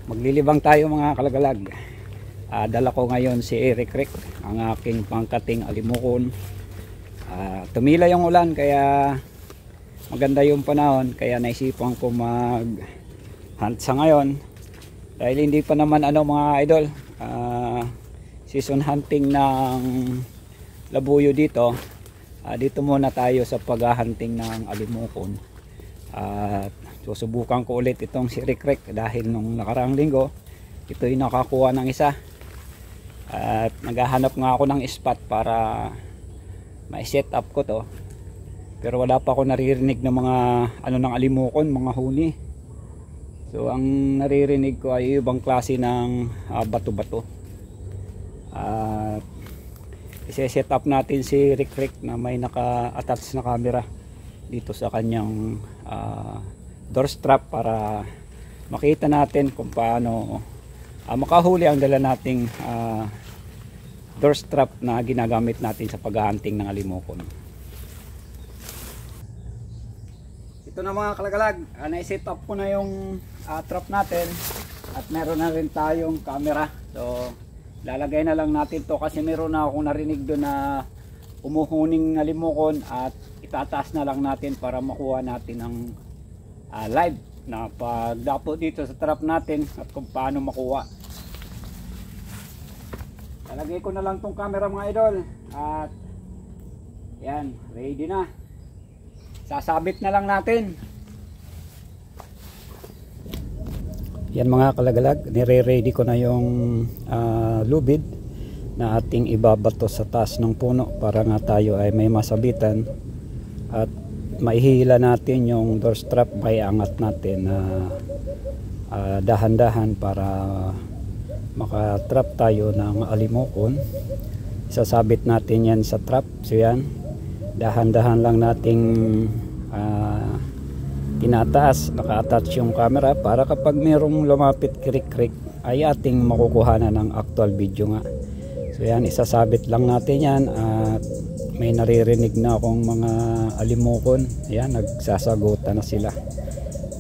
Maglilibang tayo mga kalagalag. Dala ko ngayon si Eric Rick, ang aking pangkating alimukon. Tumila yung ulan kaya maganda yung panahon, kaya naisipan ko mag hunt sa ngayon dahil hindi pa naman mga idol, season hunting ng labuyo dito. Dito muna tayo sa paghahunting ng alimukon. Susubukan ko ulit itong si Rick Rick dahil nung nakaraang linggo ito'y nakakuha ng isa, at naghahanap nga ako ng spot para ma-set up ko to, pero wala pa ako naririnig ng mga ng alimukon, mga huni. So ang naririnig ko ay ibang klase ng bato-bato. At i-set up natin si Rick Rick na may naka-attach na camera dito sa kanyang door strap para makita natin kung paano makahuli ang dala nating door strap na ginagamit natin sa paghahunting ng alimukon. Ito na mga kalagalag, na-set up ko na yung trap natin at meron na rin tayong camera. So lalagay na lang natin to kasi meron na akong narinig doon na umuhuning alimukon, at itataas na lang natin para makuha natin ang live na pagdapo dito sa trap natin at kung paano makuha. Lalagay ko na lang tong camera mga idol, at yan, ready na. Sasabit na lang natin. Yan mga kalagalag, nire-ready ko na yung lubid na ating ibabato sa taas ng puno para nga tayo ay may masabitan at maihila natin yung door strap. May angat natin na dahan-dahan para makatrap tayo ng alimukon. Isasabit natin yan sa trap. So yan, dahan-dahan lang nating tinataas, naka-attach yung camera para kapag mayroong lumapit krik-krik ay ating makukuhanan ng actual video nga. So yan, isasabit lang natin yan, at may naririnig na akong mga alimukon. Ayan, nagsasagutan na sila.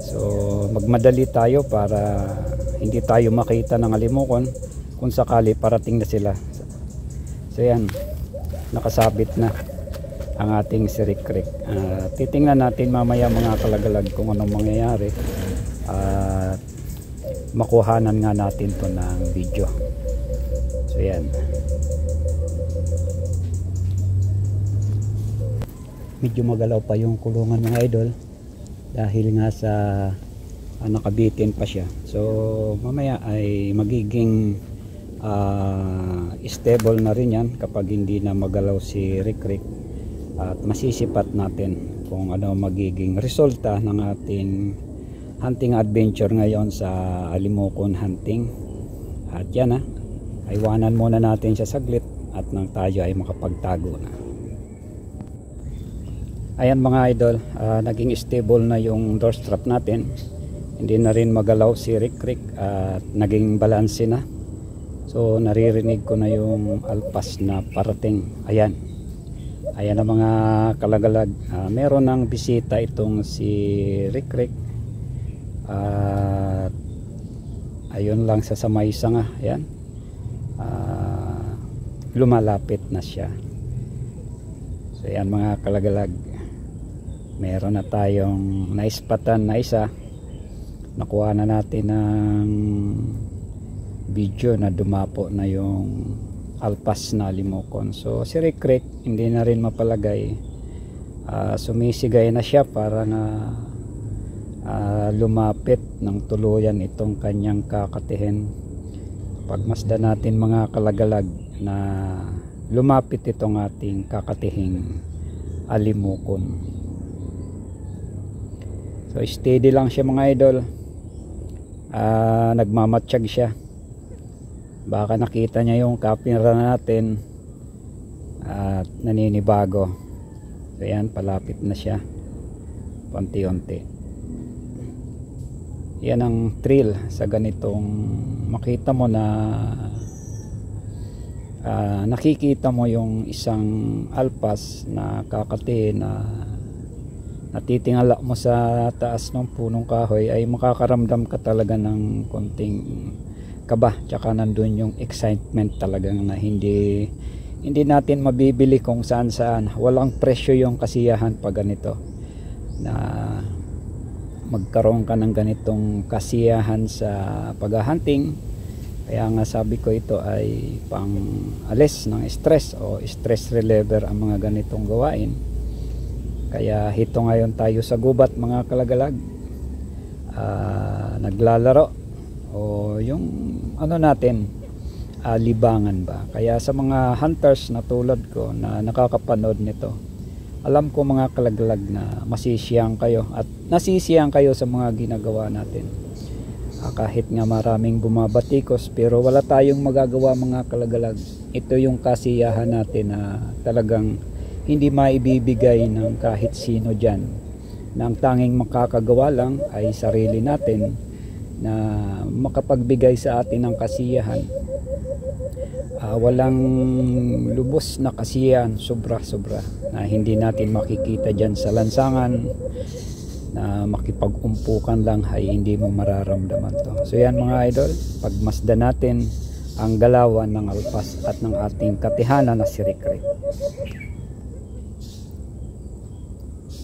So magmadali tayo para hindi tayo makita ng alimukon kung sakali parating na sila. So yan, nakasabit na ang ating si Rick Rick. Titingnan natin mamaya mga kalagalag kung anong mangyayari, at makuhanan nga natin to ng video. So yan, medyo magalaw pa yung kulungan mga idol dahil nga sa nakabitin pa siya. So mamaya ay magiging stable na rin yan kapag hindi na magalaw si Rick Rick, at masisipat natin kung ano magiging resulta ng ating hunting adventure ngayon sa alimukon hunting. At yan iwanan muna natin siya saglit at nang tayo ay makapagtago na. Ayan mga idol, naging stable na yung door strap natin, hindi na rin magalaw si Rick Rick, at naging balanse na. So naririnig ko na yung alpas na parating. Ayan ang mga kalagalag, meron ng bisita itong si Rick Rick, at ayun lang sa may sanga. Ayan, lumalapit na siya. So ayan mga kalagalag, meron na tayong naispatan na isa. Nakuha na natin ng video na dumapo na yung alpas na alimukon. So si Rick Rick hindi na rin mapalagay, sumisigay na siya para na lumapit ng tuluyan itong kanyang kakatihin. Pagmasdan natin mga kalagalag na lumapit itong ating kakatihing alimukon. So steady lang siya mga idol, nagmamatsyag siya. Baka nakita niya yung camera natin at naninibago. So yan, palapit na siya paunti-unti. Yan ang thrill sa ganitong makita mo na nakikita mo yung isang alpas na kakati na natitingala mo sa taas ng punong kahoy ay makakaramdam ka talaga ng konting kaba, tsaka nandun yung excitement talagang na hindi natin mabibili kung saan saan. Walang presyo yung kasiyahan pag ganito, na magkaroon ka ng ganitong kasiyahan sa paghahunting. Kaya nga sabi ko, ito ay pang alis ng stress o stress reliever ang mga ganitong gawain. Kaya hito ngayon tayo sa gubat mga kalagalag, naglalaro o yung ano natin, libangan ba. Kaya sa mga hunters na tulad ko na nakakapanood nito, alam ko mga kalagalag na masisiyang kayo at nasisiyang kayo sa mga ginagawa natin. Kahit nga maraming bumabatikos, pero wala tayong magagawa mga kalagalag. Ito yung kasiyahan natin na talagang hindi maibibigay ng kahit sino dyan. Na ang tanging makakagawa lang ay sarili natin na makapagbigay sa atin ng kasiyahan. Walang lubos na kasiyahan, sobra na hindi natin makikita dyan sa lansangan, na makipag-umpukan lang ay hindi mo mararamdaman to. So yan mga idol, pagmasdan natin ang galawan ng alpas at ng ating katihanan na si Rick Rick.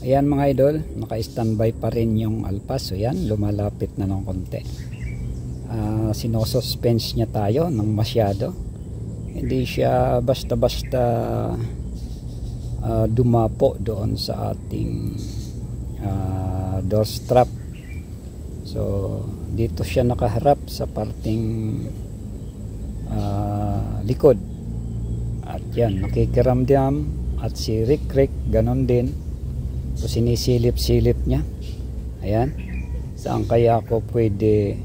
Ayan mga idol, naka-standby pa rin yung alpas. So yan, lumalapit na ng konti. Sinosuspense niya tayo ng masyado. Hindi siya basta-basta dumapo doon sa ating door strap. So dito siya nakaharap sa parting likod. At yan, nakikiramdam. At si Rick Rick ganon din. So sinisilip-silip niya. Ayan, saan kaya ako pwede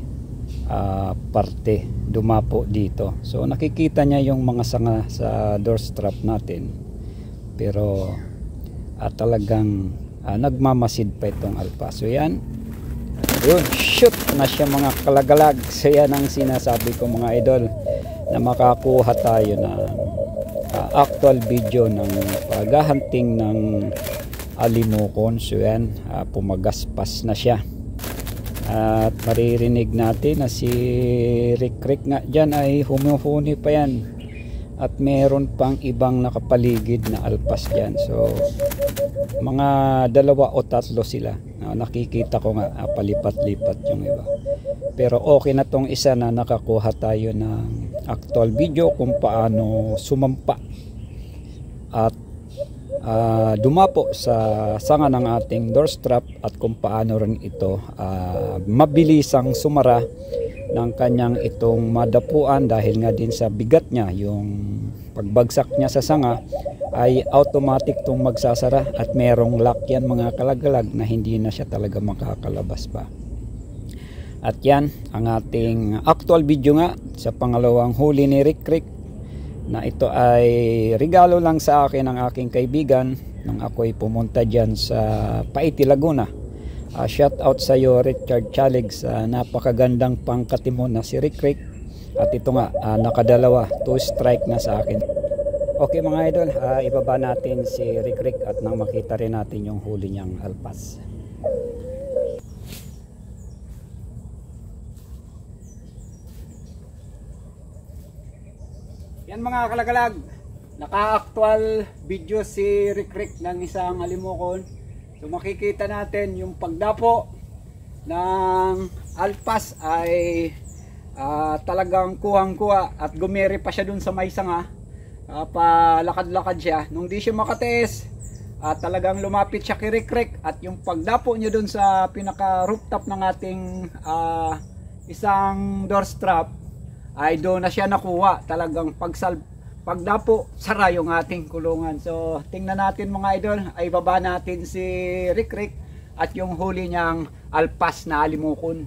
parte dumapo dito. So nakikita niya yung mga sanga sa door strap natin, pero talagang nagmamasid pa itong alpas. So yan, yun, shoot na siya mga kalagalag. So yan ang sinasabi ko mga idol, na makakuha tayo ng actual video ng paghahunting ng alimokon. So yan, pumagaspas na siya. At maririnig natin na si Rick Rick nga dyan ay humuhuni pa yan. At meron pang ibang nakapaligid na alpas dyan. So mga 2 o 3 sila. Nakikita ko nga palipat-lipat yung iba. Pero okay na tong isa na nakakuha tayo ng actual video kung paano sumampa at dumapo sa sanga ng ating door strap, at kung paano rin ito mabilisang sumara ng kanyang itong madapuan, dahil nga din sa bigat niya, yung pagbagsak niya sa sanga ay automatic tong magsasara, at merong lock yan mga kalagalag na hindi na siya talaga makakalabas pa. At yan ang ating actual video nga sa pangalawang huli ni Rick Rick, na ito ay regalo lang sa akin ng aking kaibigan nang ako'y pumunta dyan sa Paiti, Laguna. Shout out sa iyo Richard Chalig sa napakagandang pangkatimon na si Rick Rick. At ito nga, nakadalawa, 2 strike na sa akin. Okay mga idol, ibaba natin si Rick Rick at nang makita rin natin yung huli niyang alpas. Yan mga kalagalag, naka-actual video si Rick Rick ng isang alimokon. So makikita natin yung pagdapo ng alpas ay talagang kuhang-kuha, at gumere pa siya dun sa may sanga. Palakad-lakad siya. Nung di siya makatiis, talagang lumapit siya kay Rick Rick, at yung pagdapo niya dun sa pinaka rooftop ng ating isang door strap ay doon na siya nakuha. Talagang pagdapo, sara yung ating kulungan. So tingnan natin mga idol, ay baba natin si Rick Rick at yung huli niyang alpas na alimokon.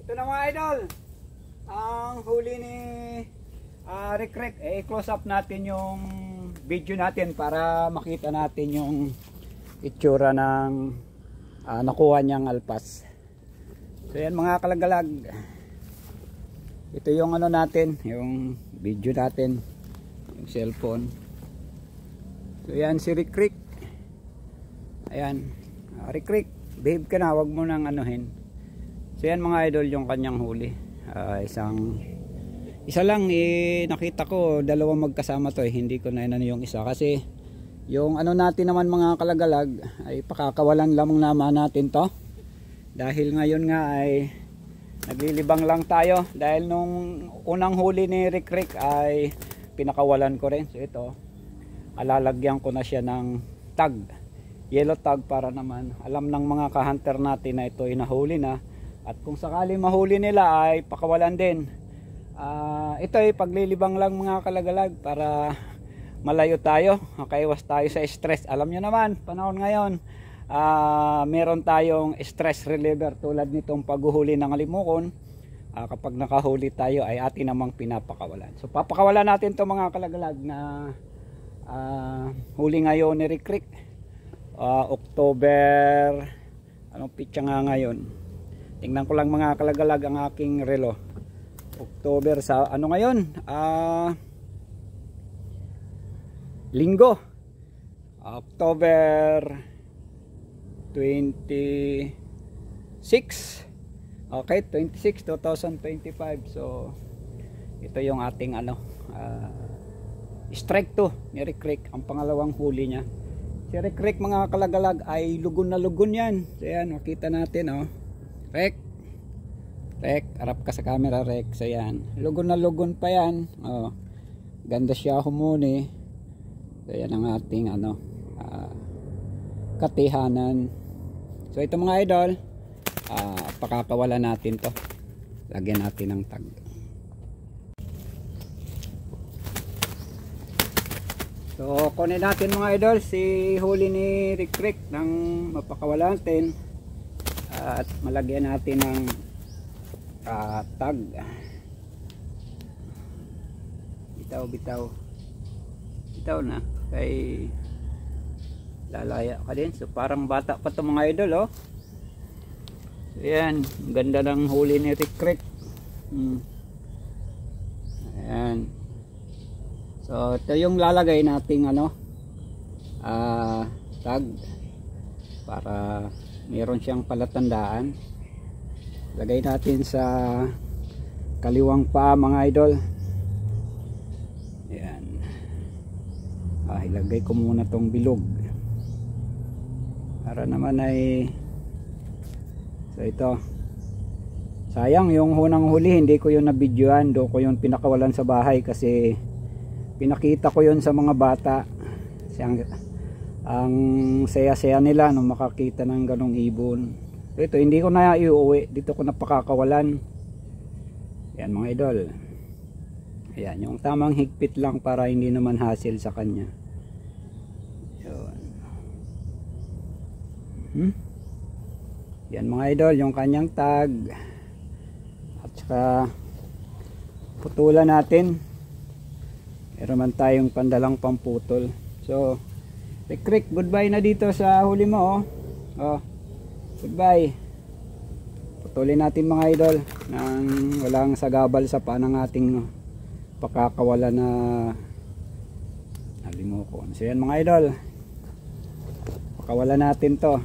Ito na mga idol, ang huli ni Rick, i-close up natin yung video natin para makita natin yung itsura ng nakuha niyang alpas. So yan mga kalagalag, ito yung ano natin, yung video natin, yung cellphone. So yan si Rick. Ayan, Rick, behave ka na, wag mo nang anuhin. So yan mga idol, yung kanyang huli. Isa lang nakita ko, dalawang magkasama to hindi ko na inano yung isa kasi yung ano natin naman mga kalagalag ay pakakawalan lamang naman natin to dahil ngayon nga ay naglilibang lang tayo dahil nung unang huli ni Rick ay pinakawalan ko rin. So ito, alalagyan ko na siya ng tag, yellow tag, para naman alam ng mga ka-hunter natin na ito ay nahuli na, at kung sakali mahuli nila ay pakawalan din. Ito ay paglilibang lang mga kalagalag para malayo tayo, makaiwas tayo sa stress. Alam nyo naman, panahon ngayon, meron tayong stress reliever tulad nitong paghuhuli ng alimukon. Kapag nakahuli tayo ay atin namang pinapakawalan. So papakawalan natin to mga kalagalag na huli ngayon ni Rick. October, anong pitsa nga ngayon? Tingnan ko lang mga kalagalag ang aking relo. October sa ano ngayon? Linggo. October 26. Okay, 26, 2025. So ito yung ating ano, strike 2 ni Rick, ang pangalawang huli niya. Si Rick mga kalagalag ay lugon na lugon yan. So yan, makita natin oh. Rick, harap ka sa camera Rick. So yan, lugon na lugon pa yan. Oh, ganda siya humuni. So yan ang ating ano, katihanan. So ito mga idol, pakakawalan natin to. Lagyan natin ng tag. So kunin natin mga idol si huli ni Rick nang mapakawalan natin at malagyan natin ng tag. Bitaw na kay lalaya ka din. So parang bata pa to mga idol oh. So yan, ganda ng huli ni Rick. Ayan. So ito yung lalagay nating ano, tag para meron siyang palatandaan. Lagay natin sa kaliwang paa mga idol. Ayan. Ilagay ko muna tong bilog para naman ay, so ito, sayang yung hunang huli hindi ko yun nabidyoan, do ko yun pinakawalan sa bahay kasi pinakita ko yun sa mga bata. Ang saya-saya nila nung makakita ng ganong ibon. Ito hindi ko na iuwi, dito ko napakakawalan. Yan mga idol. Ayan, yung tamang higpit lang para hindi naman hassle sa kanya. Yan mga idol, yung kanyang tag. At saka putulan natin. Meron man tayong pandalang pamputol. So Rick, goodbye na dito sa huli mo oh. Goodbye. Putulin natin mga idol nang walang sagabal sa panang ating pakakawala na alimukon. So yan mga idol, pakawala natin to.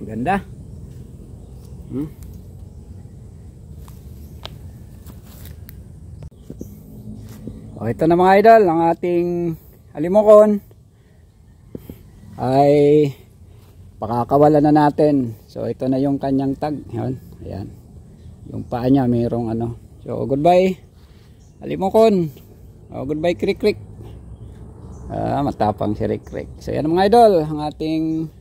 Ganda. O ito na mga idol, ang ating alimukon ay pakakawala na natin. So ito na yung kanyang tag. Ayan. Yung paa niya mayroong ano. So goodbye alimukon. Goodbye Rick. Matapang si Rick. So yan mga idol, ang ating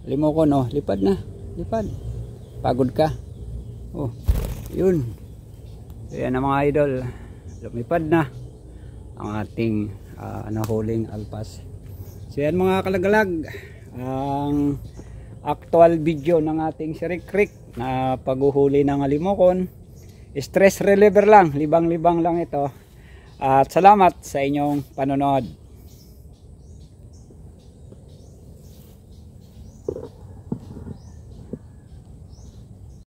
alimukon. Lipad na. Lipad. Pagod ka. Yun. So yan ang mga idol. Lumipad na ang ating nahuling alpas. So yan mga kalagalag, ang actual video ng ating si Rick na paghuhuli ng alimukon. stress reliever lang, libang-libang lang ito. At salamat sa inyong panonood.